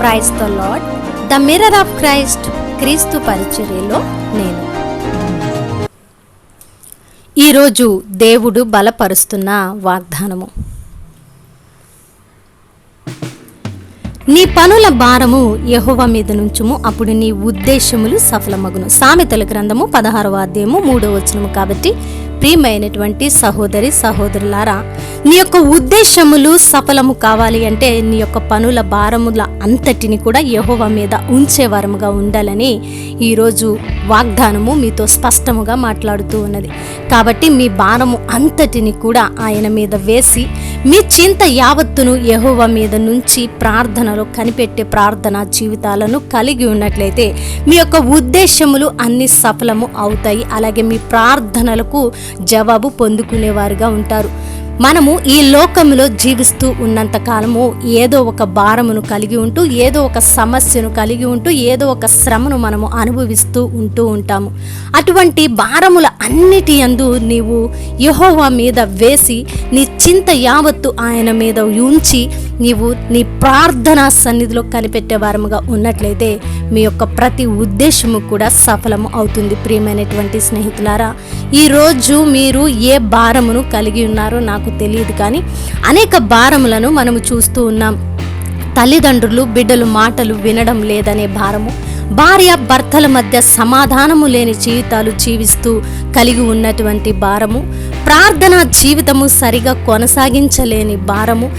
Praise the lord. The mirror of Christ, క్రీస్తు పరిచర్యలో నేను. ఈరోజు దేవుడు బలపరుస్తున్న వాగ్దానము. నీ పనుల భారము యెహోవా మీద నుంచుము, అప్పుడు నీ ఉద్దేశములు సఫలమగును. సామెతల గ్రంథము 16వ అధ్యాయము 3వ వచనము. కాబట్టి ప్రియమైనటువంటి సహోదరి సహోదరులారా, నీ యొక్క ఉద్దేశములు సఫలము కావాలి అంటే నీ యొక్క పనుల భారముల అంతటిని కూడా యెహోవా మీద ఉంచేవారముగా ఉండాలని ఈరోజు వాగ్దానము మీతో స్పష్టముగా మాట్లాడుతూ ఉన్నది. కాబట్టి మీ భారము అంతటిని కూడా ఆయన మీద వేసి మీ చింత యావత్తును యెహోవా మీద నుంచి ప్రార్థనలో కనిపెట్టే ప్రార్థనా జీవితాలను కలిగి ఉన్నట్లయితే మీ యొక్క ఉద్దేశములు అన్ని సఫలము అవుతాయి. అలాగే మీ ప్రార్థనలకు జవాబు పొందుకునేవారుగా ఉంటారు. మనము ఈ లోకంలో జీవిస్తూ ఉన్నంత కాలము ఏదో ఒక భారమును కలిగి ఉంటూ, ఏదో ఒక సమస్యను కలిగి ఉంటూ, ఏదో ఒక శ్రమను మనము అనుభవిస్తూ ఉంటాము. అటువంటి భారముల అన్నిటి యందు నీవు యెహోవా మీద వేసి నీ చింత యావత్తు ఆయన మీద ఉంచి నీవు నీ ప్రార్థనా సన్నిధిలో కనిపెట్టే వారముగా ఉన్నట్లయితే మీ యొక్క ప్రతి ఉద్దేశము కూడా సఫలము అవుతుంది. ప్రియమైనటువంటి స్నేహితులారా, ఈరోజు మీరు ఏ భారమును కలిగి ఉన్నారో నాకు తెలియదు, కానీ అనేక భారములను మనము చూస్తూ ఉన్నాం. తల్లిదండ్రులు బిడ్డలు మాటలు వినడం లేదనే భారము, భార్య భర్తల మధ్య సమాధానము లేని జీవితాలు జీవిస్తూ కలిగి ఉన్నటువంటి భారము, ప్రార్థనా జీవితము సరిగా కొనసాగించలేని భారము,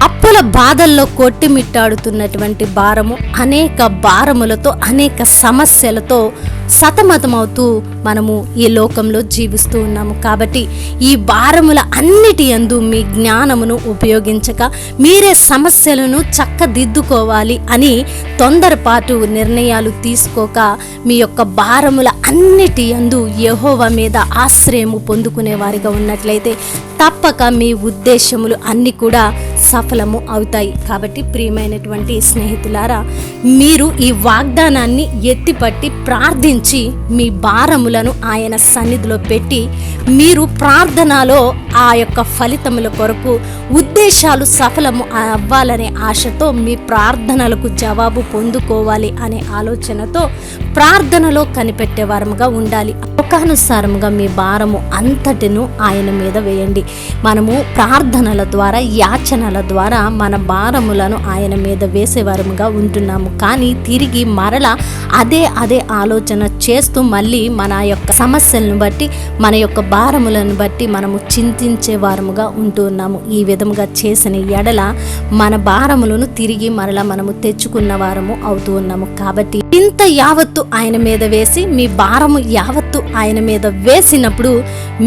అప్పుల బాధల్లో కొట్టిమిట్టాడుతున్నటువంటి భారము, అనేక భారములతో అనేక సమస్యలతో సతమతమవుతూ మనము ఈ లోకంలో జీవిస్తూ ఉన్నాము. కాబట్టి ఈ భారముల అన్నిటి యందు మీ జ్ఞానమును ఉపయోగించక మీరే సమస్యలను చక్కదిద్దుకోవాలి అని తొందరపాటు నిర్ణయాలు తీసుకోక మీ యొక్క భారముల అన్నిటి యందు యెహోవా మీద ఆశ్రయము పొందుకునే వారిగా ఉన్నట్లయితే తప్పక మీ ఉద్దేశములు అన్నీ కూడా సఫలము అవుతాయి. కాబట్టి ప్రియమైనటువంటి స్నేహితులారా, మీరు ఈ వాగ్దానాన్ని ఎత్తిపట్టి ప్రార్థించి మీ భారములను ఆయన సన్నిధిలో పెట్టి మీరు ప్రార్థనలో ఆ యొక్క ఫలితముల కొరకు ఉద్దేశాలు సఫలము అవ్వాలనే ఆశతో మీ ప్రార్థనలకు జవాబు పొందుకోవాలి అనే ఆలోచనతో ప్రార్థనలో కనిపెట్టే వారముగా ఉండాలి. లోకానుసారముగా మీ భారము అంతటిను ఆయన మీద వేయండి. మనము ప్రార్థనల ద్వారా యాచనల ద్వారా మన భారములను ఆయన మీద వేసేవారముగా ఉంటున్నాము. కానీ తిరిగి మరలా అదే ఆలోచన చేస్తూ మళ్ళీ మన యొక్క సమస్యలను బట్టి మన యొక్క భారములను బట్టి మనము చింతించే వారముగా ఉంటున్నాము. ఈ విధముగా చేసిన ఎడల మన భారములను తిరిగి మరలా మనము తెచ్చుకున్న వారము అవుతూ ఉన్నాము. కాబట్టి చింత యావత్తు ఆయన మీద వేసి మీ భారము యావత్తు ఆయన మీద వేసినప్పుడు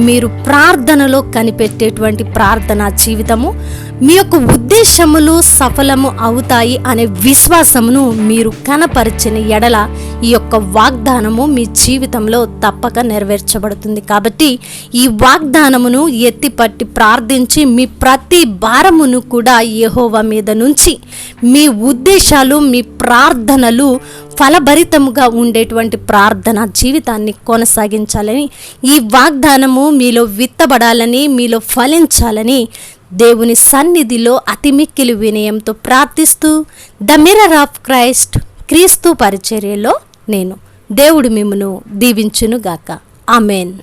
మీరు ప్రార్థనలో కనిపెట్టేటువంటి ప్రార్థనా జీవితము, మీ యొక్క ఉద్దేశములు సఫలము అవుతాయి అనే విశ్వాసమును మీరు కనపరిచిన ఎడల ఈ యొక్క వాగ్దానము మీ జీవితంలో తప్పక నెరవేర్చబడుతుంది. కాబట్టి ఈ వాగ్దానమును ఎత్తిపట్టి ప్రార్థించి మీ ప్రతి భారమును కూడా యెహోవా మీద నుంచి మీ ఉద్దేశాలు మీ ప్రార్థనలు ఫలభరితముగా ఉండేటువంటి ప్రార్థన జీవితాన్ని కొనసాగించాలని, ఈ వాగ్దానము మీలో విత్తబడాలని, మీలో ఫలించాలని దేవుని సన్నిధిలో అతి మిక్కిలి వినయంతో ప్రార్థిస్తూ ద మిర్రర్ ఆఫ్ క్రైస్ట్, క్రీస్తు పరిచర్యలో నేను. దేవుడు మిమ్మును దీవించును గాక. ఆమేన్.